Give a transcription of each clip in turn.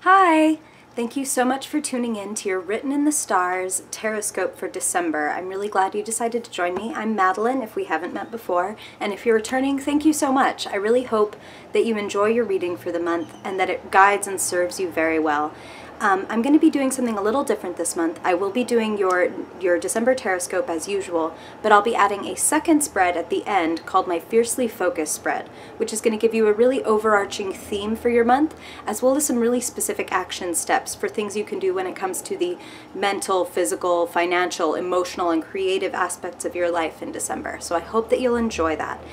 Hi! Thank you so much for tuning in to your Written in the Stars Taroscope for December. I'm really glad you decided to join me. I'm Madeline, if we haven't met before, and if you're returning, thank you so much. I really hope that you enjoy your reading for the month and that it guides and serves you very well. I'm going to be doing something a little different this month. I will be doing your December Taroscope as usual, but I'll be adding a second spread at the end called my Fiercely Focused spread, which is going to give you a really overarching theme for your month, as well as some really specific action steps for things you can do when it comes to the mental, physical, financial, emotional, and creative aspects of your life in December. So I hope that you'll enjoy that.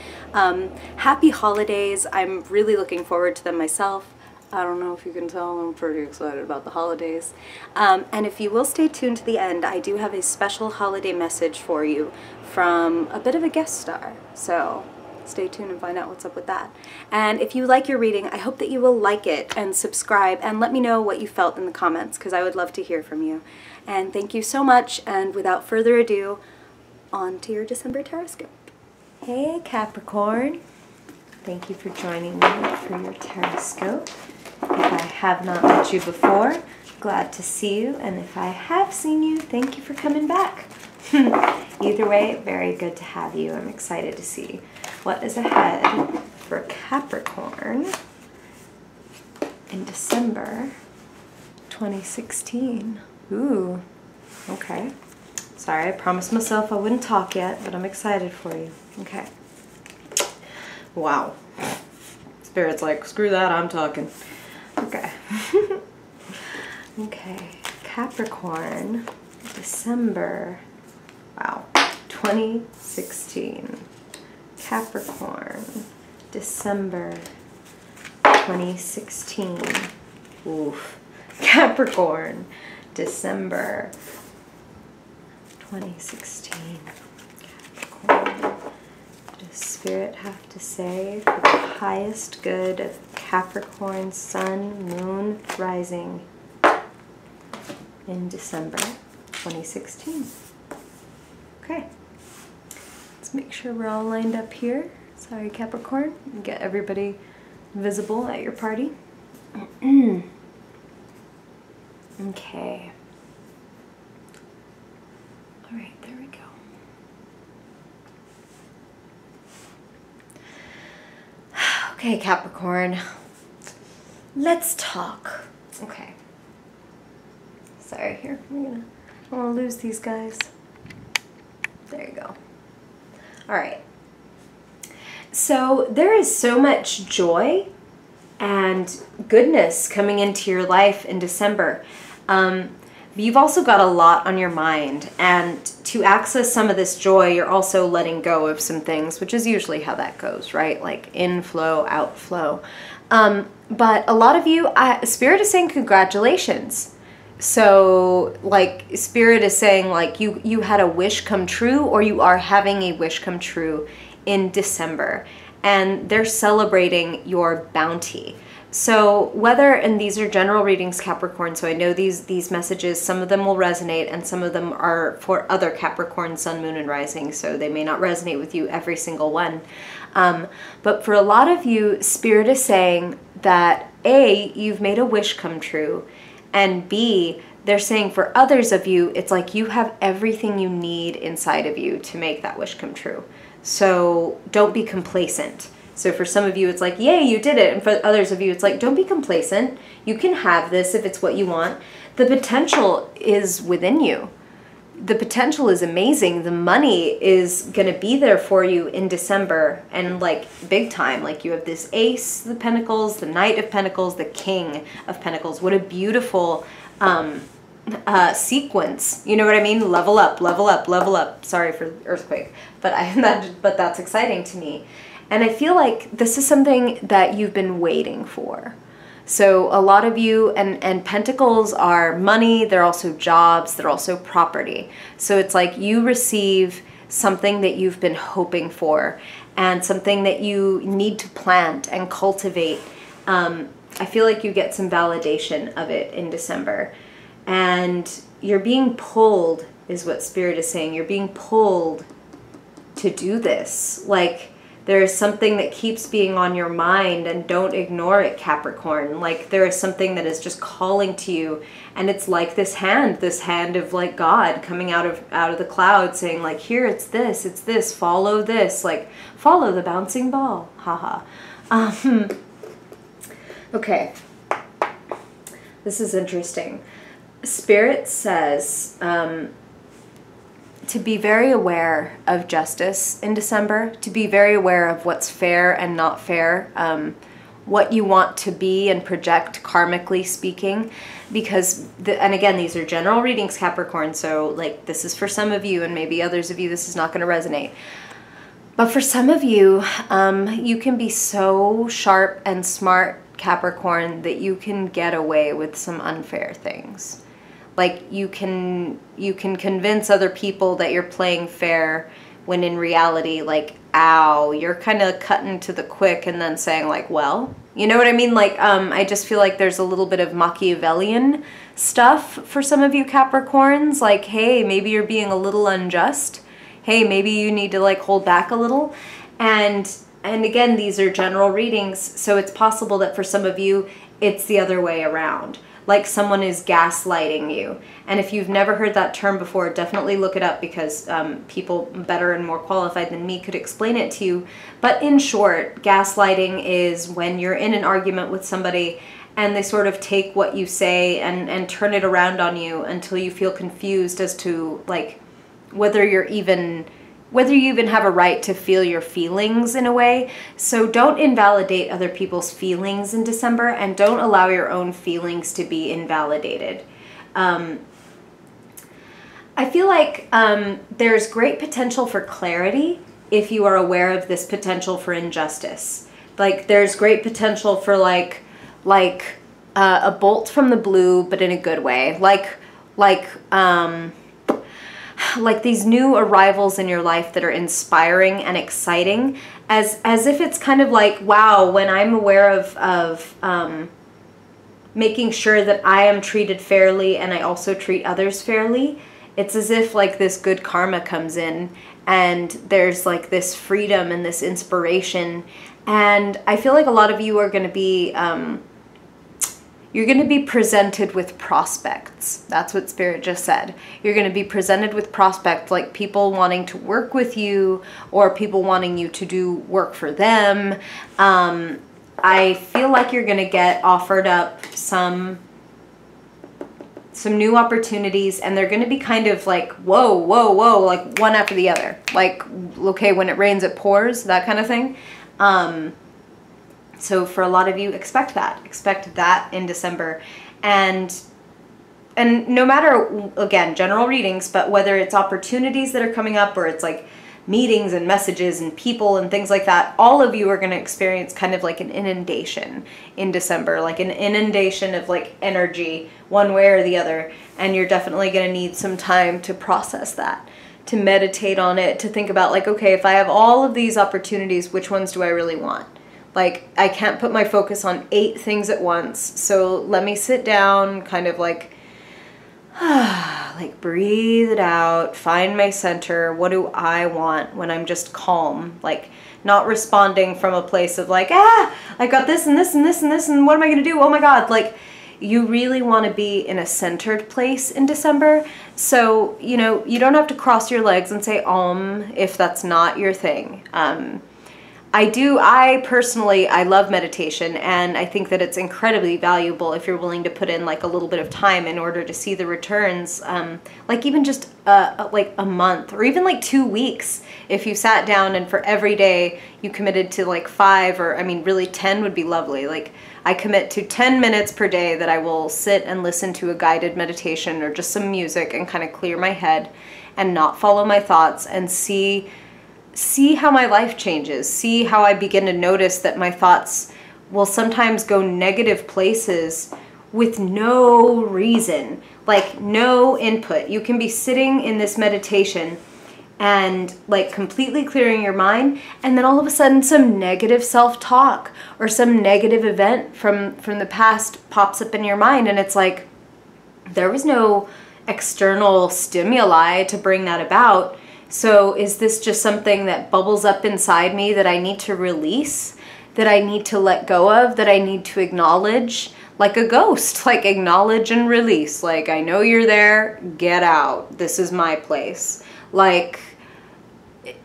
Happy holidays. I'm really looking forward to them myself. I don't know if you can tell, I'm pretty excited about the holidays. And if you will stay tuned to the end, I do have a special holiday message for you from a bit of a guest star. So stay tuned and find out what's up with that. And if you like your reading, I hope that you will like it and subscribe and let me know what you felt in the comments, because I would love to hear from you. And thank you so much, and without further ado, on to your December Taroscope. Hey Capricorn, thank you for joining me for your Taroscope. If I have not met you before, glad to see you, and if I have seen you, thank you for coming back. Either way, very good to have you. I'm excited to see what is ahead for Capricorn in December 2016. Ooh, okay. Sorry, I promised myself I wouldn't talk yet, but I'm excited for you. Okay. Wow. Spirit's like, screw that, I'm talking. Okay. Okay. Capricorn, December, wow, 2016. Capricorn, December 2016. Oof. Capricorn, December 2016. Capricorn. What does Spirit have to say for the highest good of Capricorn, Sun, Moon, Rising in December 2016? Okay. Let's make sure we're all lined up here. Sorry, Capricorn. Get everybody visible at your party. Okay. All right, there we go. Okay, Capricorn, let's talk. Okay. Sorry, here, I don't want to lose these guys. There you go. All right. So there is so much joy and goodness coming into your life in December. You've also got a lot on your mind, and to access some of this joy, you're also letting go of some things, which is usually how that goes, right? Like inflow, outflow. But a lot of you, Spirit is saying congratulations. So like Spirit is saying like you had a wish come true, or you are having a wish come true in December, and they're celebrating your bounty. So whether, and these are general readings, Capricorn, so I know these messages, some of them will resonate and some of them are for other Capricorn, Sun, Moon, and Rising, so they may not resonate with you, every single one. But for a lot of you, Spirit is saying that A, you've made a wish come true, and B, they're saying for others of you, it's like you have everything you need inside of you to make that wish come true. So don't be complacent. So for some of you, it's like, yay, you did it. And for others of you, it's like, don't be complacent. You can have this if it's what you want. The potential is within you. The potential is amazing. The money is going to be there for you in December, and like big time. Like you have this Ace of Pentacles, the Knight of Pentacles, the King of Pentacles. What a beautiful sequence. You know what I mean? Level up, level up, level up. Sorry for earthquake, but but that's exciting to me. And I feel like this is something that you've been waiting for. So a lot of you, and pentacles are money, they're also jobs, they're also property. So it's like you receive something that you've been hoping for, and something that you need to plant and cultivate. I feel like you get some validation of it in December. And you're being pulled, is what Spirit is saying. You're being pulled to do this. Like, There is something that keeps being on your mind, and don't ignore it, Capricorn. Like there is something that is just calling to you, and it's like this hand of like God coming out of the cloud saying like, here, it's this, follow this, like follow the bouncing ball. Haha. Okay. This is interesting. Spirit says to be very aware of justice in December, to be very aware of what's fair and not fair, what you want to be and project karmically speaking, because, and again, these are general readings, Capricorn, so like this is for some of you, and maybe others of you this is not going to resonate. But for some of you, you can be so sharp and smart, Capricorn, that you can get away with some unfair things. Like you can convince other people that you're playing fair when in reality, like, ow, you're kind of cutting to the quick and then saying like, well, you know what I mean? Like, I just feel like there's a little bit of Machiavellian stuff for some of you Capricorns. Like, hey, maybe you're being a little unjust. Hey, maybe you need to like hold back a little. And again, these are general readings, so it's possible that for some of you, it's the other way around. Like someone is gaslighting you. And if you've never heard that term before, definitely look it up, because people better and more qualified than me could explain it to you. But in short, gaslighting is when you're in an argument with somebody and they sort of take what you say and turn it around on you until you feel confused as to like whether you even have a right to feel your feelings in a way. So don't invalidate other people's feelings in December, and don't allow your own feelings to be invalidated. I feel like there's great potential for clarity if you are aware of this potential for injustice. Like there's great potential for like a bolt from the blue, but in a good way. Like these new arrivals in your life that are inspiring and exciting, as if it's kind of like, wow, when I'm aware of making sure that I am treated fairly and I also treat others fairly, it's as if like this good karma comes in and there's like this freedom and this inspiration. And I feel like a lot of you are going to be you're going to be presented with prospects. That's what Spirit just said. You're going to be presented with prospects, like people wanting to work with you or people wanting you to do work for them. I feel like you're going to get offered up some new opportunities, and they're going to be kind of like, whoa, whoa, whoa, like one after the other. Like, okay, when it rains, it pours, that kind of thing. So for a lot of you, expect that in December. And no matter, again, general readings, but whether it's opportunities that are coming up or it's like meetings and messages and people and things like that, all of you are going to experience kind of like an inundation in December, like an inundation of like energy one way or the other. And you're definitely going to need some time to process that, to meditate on it, to think about like, okay, if I have all of these opportunities, which ones do I really want? Like, I can't put my focus on 8 things at once. So let me sit down, kind of like, like breathe it out, find my center. What do I want when I'm just calm? Like not responding from a place of like, I got this and this and this and this and what am I going to do? Oh my God. Like you really want to be in a centered place in December. So, you know, you don't have to cross your legs and say if that's not your thing. I personally love meditation, and I think that it's incredibly valuable if you're willing to put in like a little bit of time in order to see the returns, like even just like a month or even like 2 weeks. If you sat down and for every day you committed to like 5 or I mean really 10 would be lovely. Like I commit to 10 minutes per day that I will sit and listen to a guided meditation or just some music and kind of clear my head and not follow my thoughts and see how my life changes, see how I begin to notice that my thoughts will sometimes go negative places with no reason, like no input. You can be sitting in this meditation and like completely clearing your mind, and then all of a sudden some negative self-talk or some negative event from the past pops up in your mind, and it's like there was no external stimuli to bring that about. So is this just something that bubbles up inside me that I need to release, that I need to let go of, that I need to acknowledge? Like a ghost, like acknowledge and release. Like, I know you're there, get out. This is my place. Like,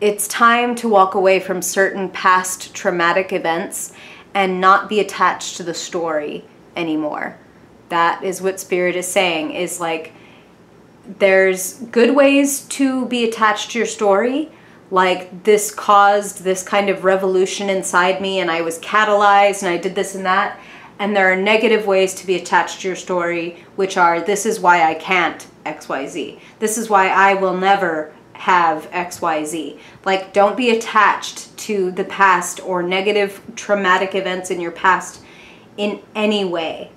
it's time to walk away from certain past traumatic events and not be attached to the story anymore. That is what Spirit is saying, is like, there's good ways to be attached to your story. Like, this caused this kind of revolution inside me and I was catalyzed and I did this and that. And there are negative ways to be attached to your story, which are, this is why I can't XYZ. This is why I will never have XYZ. Like, don't be attached to the past or negative traumatic events in your past in any way.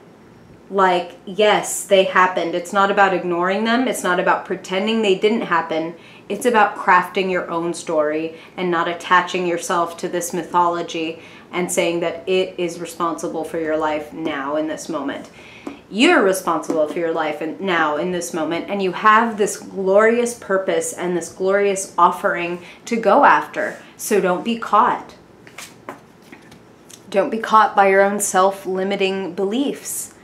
Like, yes, they happened. It's not about ignoring them. It's not about pretending they didn't happen. It's about crafting your own story and not attaching yourself to this mythology and saying that it is responsible for your life now in this moment. You're responsible for your life now in this moment, and you have this glorious purpose and this glorious offering to go after. So don't be caught. Don't be caught by your own self-limiting beliefs.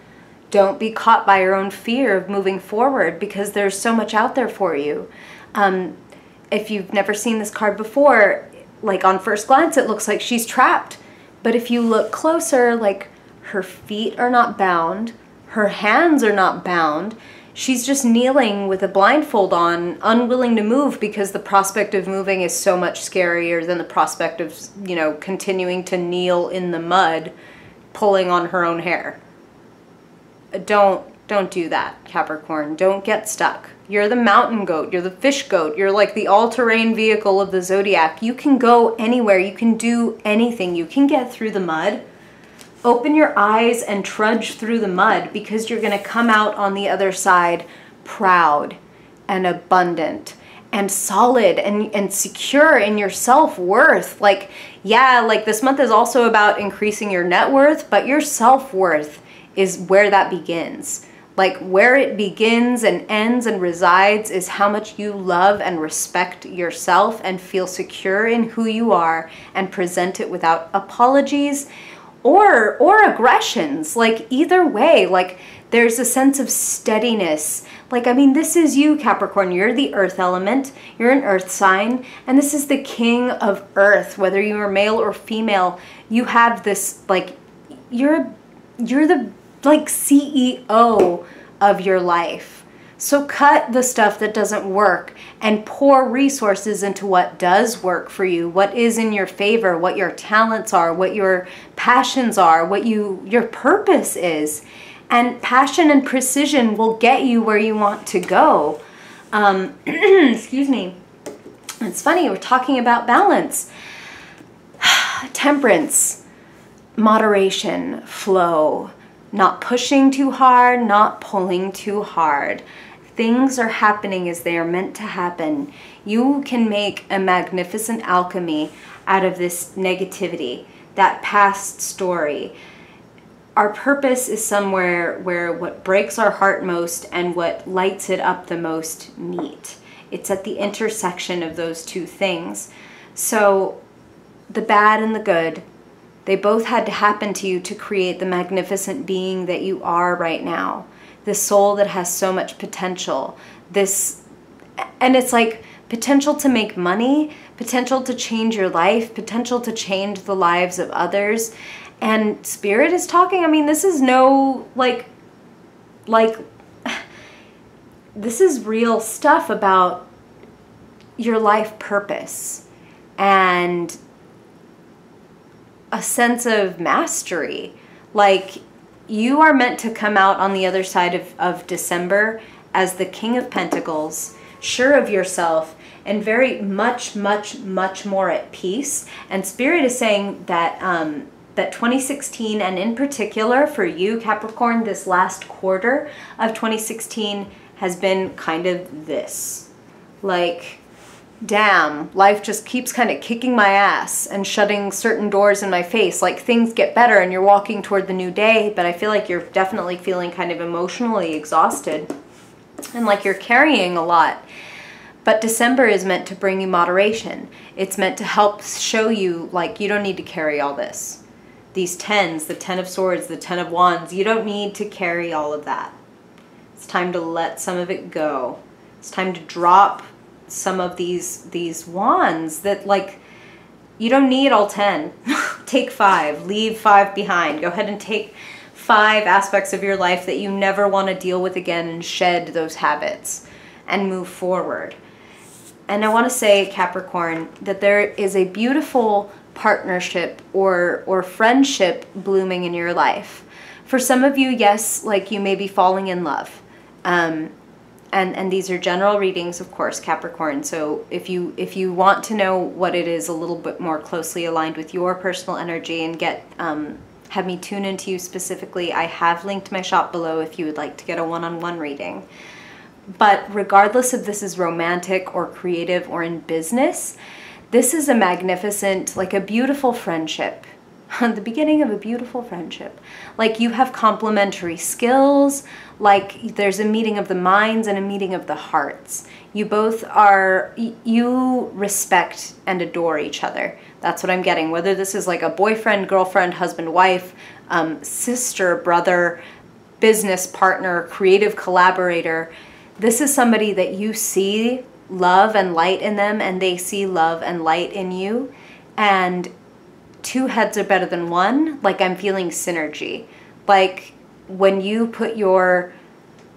Don't be caught by your own fear of moving forward, because there's so much out there for you. If you've never seen this card before, like on first glance, it looks like she's trapped. But if you look closer, like her feet are not bound, her hands are not bound. She's just kneeling with a blindfold on, unwilling to move because the prospect of moving is so much scarier than the prospect of, you know, continuing to kneel in the mud, pulling on her own hair. Don't do that, Capricorn. Don't get stuck. You're the mountain goat. You're the fish goat. You're like the all-terrain vehicle of the zodiac. You can go anywhere. You can do anything. You can get through the mud. Open your eyes and trudge through the mud, because you're going to come out on the other side proud and abundant and solid and secure in your self-worth. Like, yeah, like this month is also about increasing your net worth, but your self-worth is where that begins. Like, where it begins and ends and resides is how much you love and respect yourself and feel secure in who you are and present it without apologies or aggressions. Like, either way, like, there's a sense of steadiness. Like, I mean, this is you, Capricorn. You're the earth element. You're an earth sign. And this is the king of earth. Whether you are male or female, you have this, like, you're the, like, CEO of your life. So cut the stuff that doesn't work and pour resources into what does work for you, what is in your favor, what your talents are, what your passions are, what your purpose is. And passion and precision will get you where you want to go. Excuse me. It's funny, we're talking about balance. Temperance, moderation, flow. Not pushing too hard, not pulling too hard. Things are happening as they are meant to happen. You can make a magnificent alchemy out of this negativity, that past story. Our purpose is somewhere where what breaks our heart most and what lights it up the most meet. It's at the intersection of those two things. So the bad and the good, they both had to happen to you to create the magnificent being that you are right now. This soul that has so much potential. And it's like potential to make money, potential to change your life, potential to change the lives of others. And Spirit is talking, I mean, this is no, like, this is real stuff about your life purpose and a sense of mastery. Like, you are meant to come out on the other side of December as the King of Pentacles, sure of yourself, and very much more at peace. And Spirit is saying that that 2016, and in particular for you, Capricorn, this last quarter of 2016 has been kind of this. Like, damn, life just keeps kind of kicking my ass and shutting certain doors in my face. Like, things get better and you're walking toward the new day, but I feel like you're definitely feeling kind of emotionally exhausted and like you're carrying a lot. But December is meant to bring you moderation. It's meant to help show you, like, you don't need to carry all this. These tens, the 10 of swords, the 10 of wands, you don't need to carry all of that. It's time to let some of it go. It's time to drop some of these wands that, like, you don't need all 10. Take 5, leave 5 behind. Go ahead and take 5 aspects of your life that you never want to deal with again and shed those habits and move forward. And I want to say, Capricorn, that there is a beautiful partnership or friendship blooming in your life. For some of you, yes, like you may be falling in love. And these are general readings, of course, Capricorn. So if you want to know what it is a little bit more closely aligned with your personal energy and get have me tune into you specifically, I have linked my shop below if you would like to get a one-on-one reading. But regardless if this is romantic or creative or in business, this is a magnificent, like a beautiful friendship. The beginning of a beautiful friendship. Like you have complementary skills, like there's a meeting of the minds and a meeting of the hearts. You both are, you respect and adore each other. That's what I'm getting. Whether this is like a boyfriend, girlfriend, husband, wife, sister, brother, business partner, creative collaborator, this is somebody that you see love and light in them and they see love and light in you. And 2 heads are better than 1. Like I'm feeling synergy. Like when you put your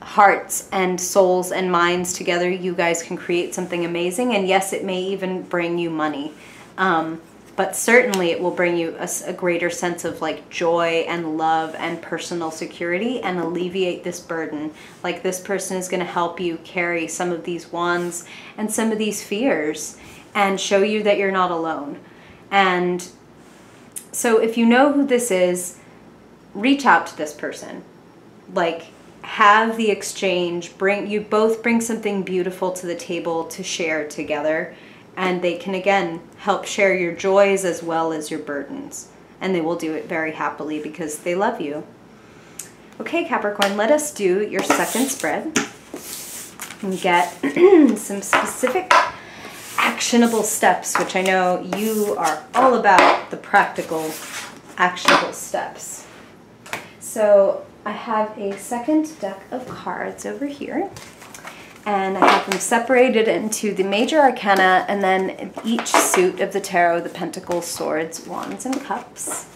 hearts and souls and minds together, you guys can create something amazing. And yes, it may even bring you money. But certainly it will bring you a greater sense of like joy and love and personal security and alleviate this burden. Like this person is going to help you carry some of these wands and some of these fears and show you that you're not alone. And so if you know who this is, reach out to this person. Like have the exchange, you both bring something beautiful to the table to share together. And they can, again, help share your joys as well as your burdens. And they will do it very happily because they love you. Okay, Capricorn, let us do your second spread and get some specific actionable steps, which I know you are all about the practical, actionable steps. So I have a second deck of cards over here. And I have them separated into the major arcana and then each suit of the tarot, the pentacles, swords, wands, and cups.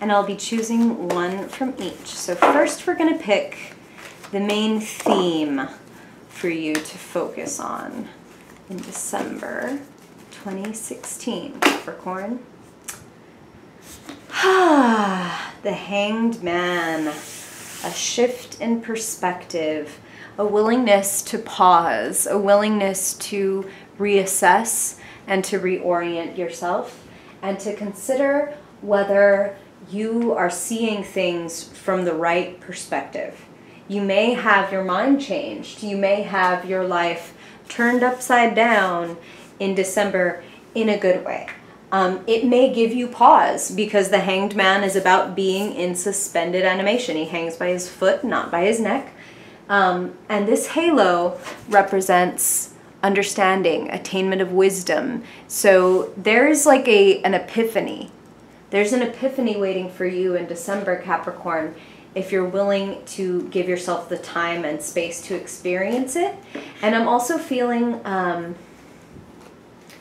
And I'll be choosing one from each. So first we're going to pick the main theme for you to focus on in December 2016, Capricorn. The Hanged Man, a shift in perspective, a willingness to pause, a willingness to reassess and to reorient yourself and to consider whether you are seeing things from the right perspective. You may have your mind changed. You may have your life turned upside down in December in a good way. It may give you pause because the Hanged Man is about being in suspended animation. He hangs by his foot, not by his neck. And this halo represents understanding, attainment of wisdom. So there's like an epiphany. There's an epiphany waiting for you in December, Capricorn, if you're willing to give yourself the time and space to experience it. And I'm also feeling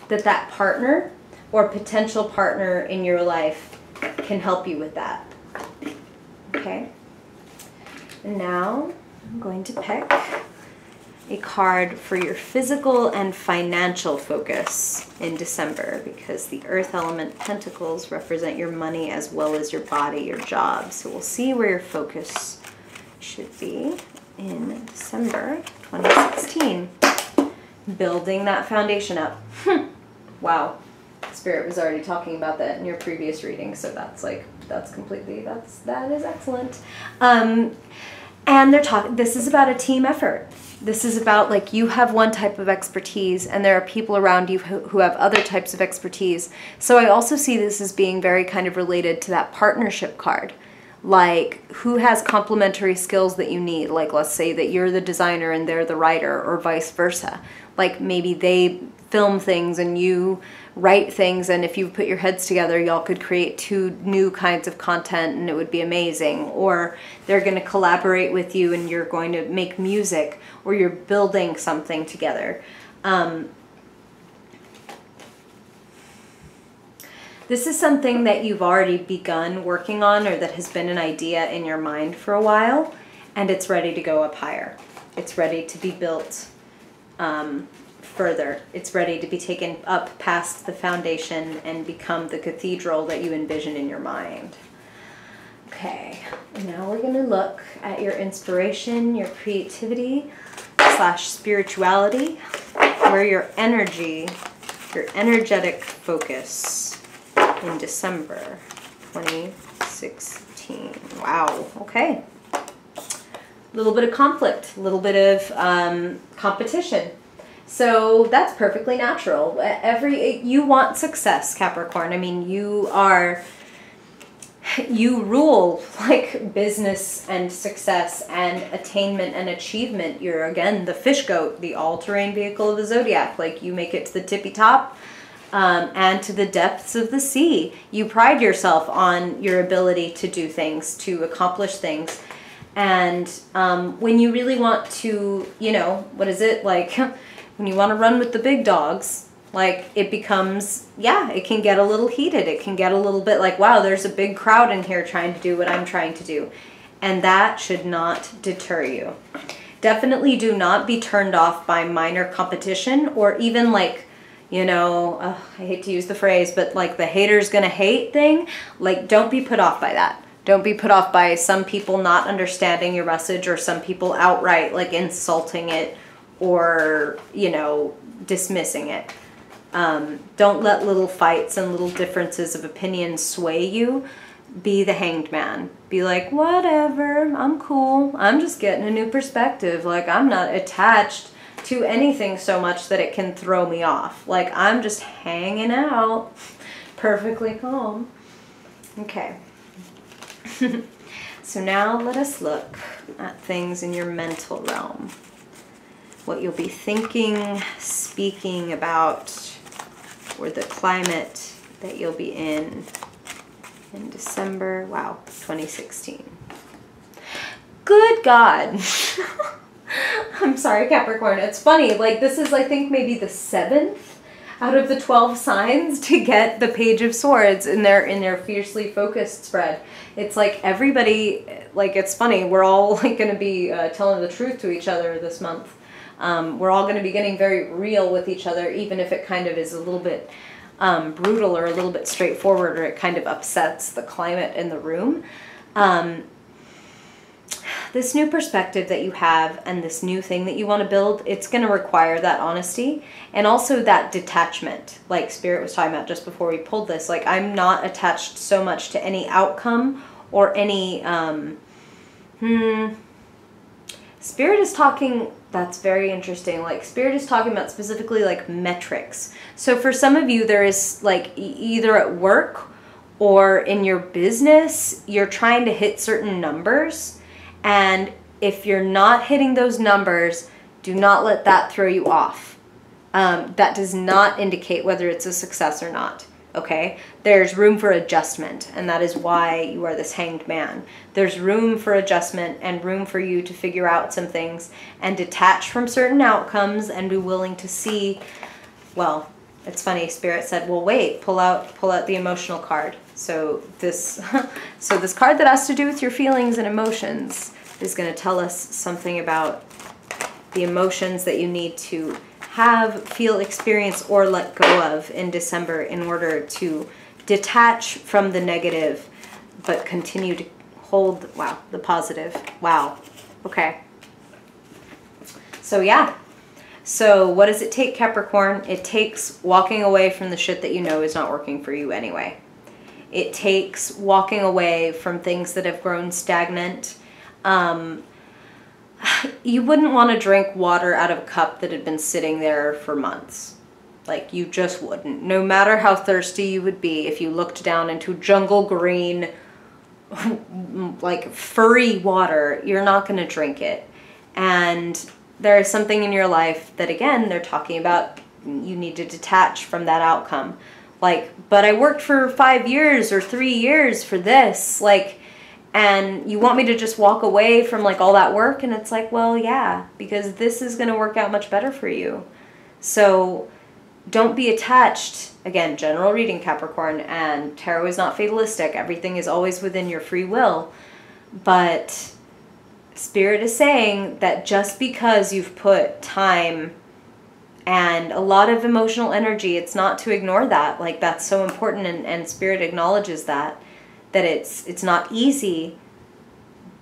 that partner or potential partner in your life can help you with that. Okay? And now I'm going to pick a card for your physical and financial focus in December because the earth element pentacles represent your money as well as your body, your job. So we'll see where your focus should be in December 2016. Building that foundation up. Wow. Spirit was already talking about that in your previous reading, so that is excellent. And they're talking, this is about a team effort. This is about like you have one type of expertise and there are people around you who have other types of expertise. So I also see this as being very kind of related to that partnership card. Like who has complementary skills that you need? Like let's say that you're the designer and they're the writer or vice versa. like maybe they film things and you write things, and if you put your heads together, y'all could create 2 new kinds of content and it would be amazing. Or they're going to collaborate with you and you're going to make music, or you're building something together. This is something that you've already begun working on, or that has been an idea in your mind for a while, and it's ready to go up higher. It's ready to be built further. It's ready to be taken up past the foundation and become the cathedral that you envision in your mind. Okay, now we're going to look at your inspiration, your creativity / spirituality, where your energy, your energetic focus in December 2016. Wow, okay. A little bit of conflict, a little bit of competition. So that's perfectly natural. You want success, Capricorn. I mean, you rule like business and success and attainment and achievement. You're, again, the fish goat, the all-terrain vehicle of the zodiac. Like, you make it to the tippy top and to the depths of the sea. You pride yourself on your ability to do things, to accomplish things. And when you really want to, you know, what is it, like when you want to run with the big dogs, like it becomes, yeah, it can get a little heated. It can get a little bit like, wow, there's a big crowd in here trying to do what I'm trying to do. And that should not deter you. Definitely do not be turned off by minor competition, or even like, you know, I hate to use the phrase, but like the hater's gonna hate thing. Like, don't be put off by that. Don't be put off by some people not understanding your message, or some people outright like insulting it, or, you know, dismissing it. Don't let little fights and little differences of opinion sway you. Be the hanged man. Be like, whatever, I'm cool. I'm just getting a new perspective. Like, I'm not attached to anything so much that it can throw me off. Like, I'm just hanging out, perfectly calm. Okay. So now let us look at things in your mental realm. What you'll be thinking, speaking about, or the climate that you'll be in December, wow, 2016. Good God. I'm sorry, Capricorn. It's funny. Like, this is, I think, maybe the 7th out of the 12 signs to get the Page of Swords in their fiercely focused spread. It's like everybody, like, it's funny. We're all like going to be telling the truth to each other this month. We're all going to be getting very real with each other, even if it kind of is a little bit brutal or a little bit straightforward, or it kind of upsets the climate in the room. This new perspective that you have and this new thing that you want to build, it's going to require that honesty and also that detachment. Like Spirit was talking about just before we pulled this, like, I'm not attached so much to any outcome or any, Spirit is talking, that's very interesting. Like, Spirit is talking about specifically like metrics. So for some of you, there is like either at work or in your business, you're trying to hit certain numbers. And if you're not hitting those numbers, do not let that throw you off. That does not indicate whether it's a success or not, okay? There's room for adjustment, and that is why you are this hanged man. There's room for adjustment and room for you to figure out some things and detach from certain outcomes and be willing to see, well, it's funny, Spirit said, well, wait, pull out the emotional card. So this card that has to do with your feelings and emotions is going to tell us something about the emotions that you need to have, feel, experience, or let go of in December in order to detach from the negative, but continue to hold, wow, the positive. Wow. Okay. So yeah. So what does it take, Capricorn? It takes walking away from the shit that you know is not working for you anyway. It takes walking away from things that have grown stagnant. You wouldn't want to drink water out of a cup that had been sitting there for months. Like, you just wouldn't. No matter how thirsty you would be, if you looked down into jungle green, like furry water, you're not going to drink it. And there is something in your life that, again, they're talking about you need to detach from that outcome. Like, but I worked for 5 years or 3 years for this, like, and you want me to just walk away from like all that work? And it's like, well, yeah, because this is going to work out much better for you. So don't be attached. Again, general reading, Capricorn, and tarot is not fatalistic. Everything is always within your free will. But Spirit is saying that just because you've put time and a lot of emotional energy, it's not to ignore that. Like, that's so important, and Spirit acknowledges that it's not easy,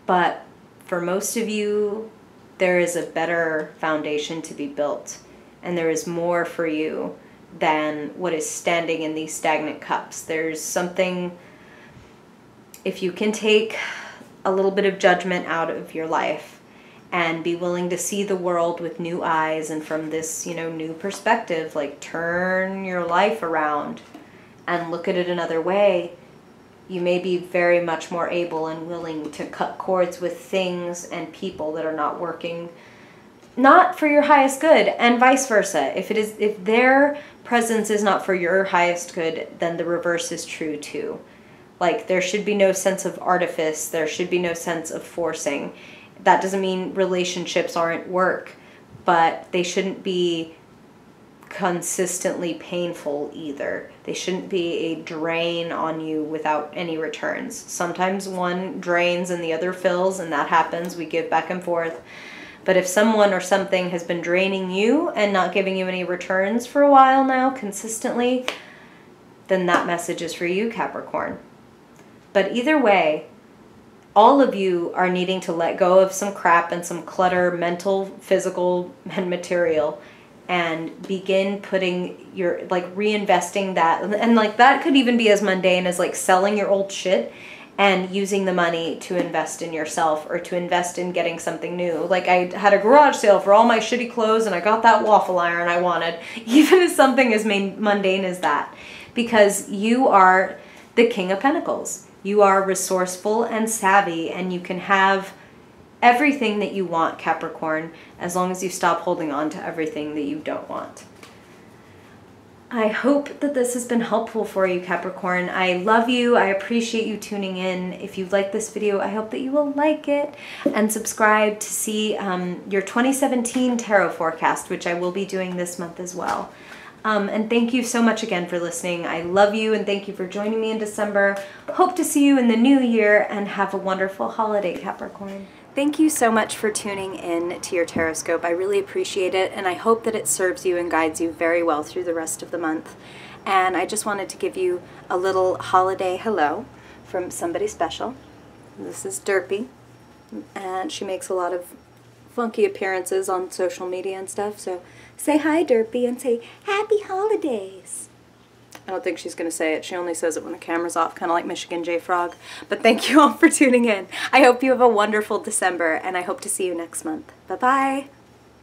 but for most of you, there is a better foundation to be built, and there is more for you than what is standing in these stagnant cups. There's something, if you can take a little bit of judgment out of your life and be willing to see the world with new eyes and from this, you know, new perspective, like turn your life around and look at it another way, you may be very much more able and willing to cut cords with things and people that are not working, not for your highest good, and vice versa. If their presence is not for your highest good, then the reverse is true too. Like, there should be no sense of artifice. There should be no sense of forcing. That doesn't mean relationships aren't work, but they shouldn't be consistently painful either. They shouldn't be a drain on you without any returns. Sometimes one drains and the other fills, and that happens. We give back and forth. But if someone or something has been draining you and not giving you any returns for a while now, consistently, then that message is for you, Capricorn. But either way, all of you are needing to let go of some crap and some clutter, mental, physical, and material, and begin putting your, like, reinvesting that. And like, that could even be as mundane as like selling your old shit and using the money to invest in yourself or to invest in getting something new. Like, I had a garage sale for all my shitty clothes and I got that waffle iron I wanted, even as something as mundane as that, because you are the King of Pentacles. You are resourceful and savvy, and you can have everything that you want, Capricorn, as long as you stop holding on to everything that you don't want. I hope that this has been helpful for you, Capricorn. I love you. I appreciate you tuning in. If you like this video, I hope that you will like it and subscribe to see your 2017 tarot forecast, which I will be doing this month as well. And thank you so much again for listening. I love you, and thank you for joining me in December. Hope to see you in the new year, and have a wonderful holiday, Capricorn. Thank you so much for tuning in to your Taroscope. I really appreciate it, and I hope that it serves you and guides you very well through the rest of the month. And I just wanted to give you a little holiday hello from somebody special. This is Derpy, and she makes a lot of funky appearances on social media and stuff, so say hi, Derpy, and say happy holidays. I don't think she's going to say it. She only says it when the camera's off, kind of like Michigan J. Frog. But thank you all for tuning in. I hope you have a wonderful December, and I hope to see you next month. Bye-bye.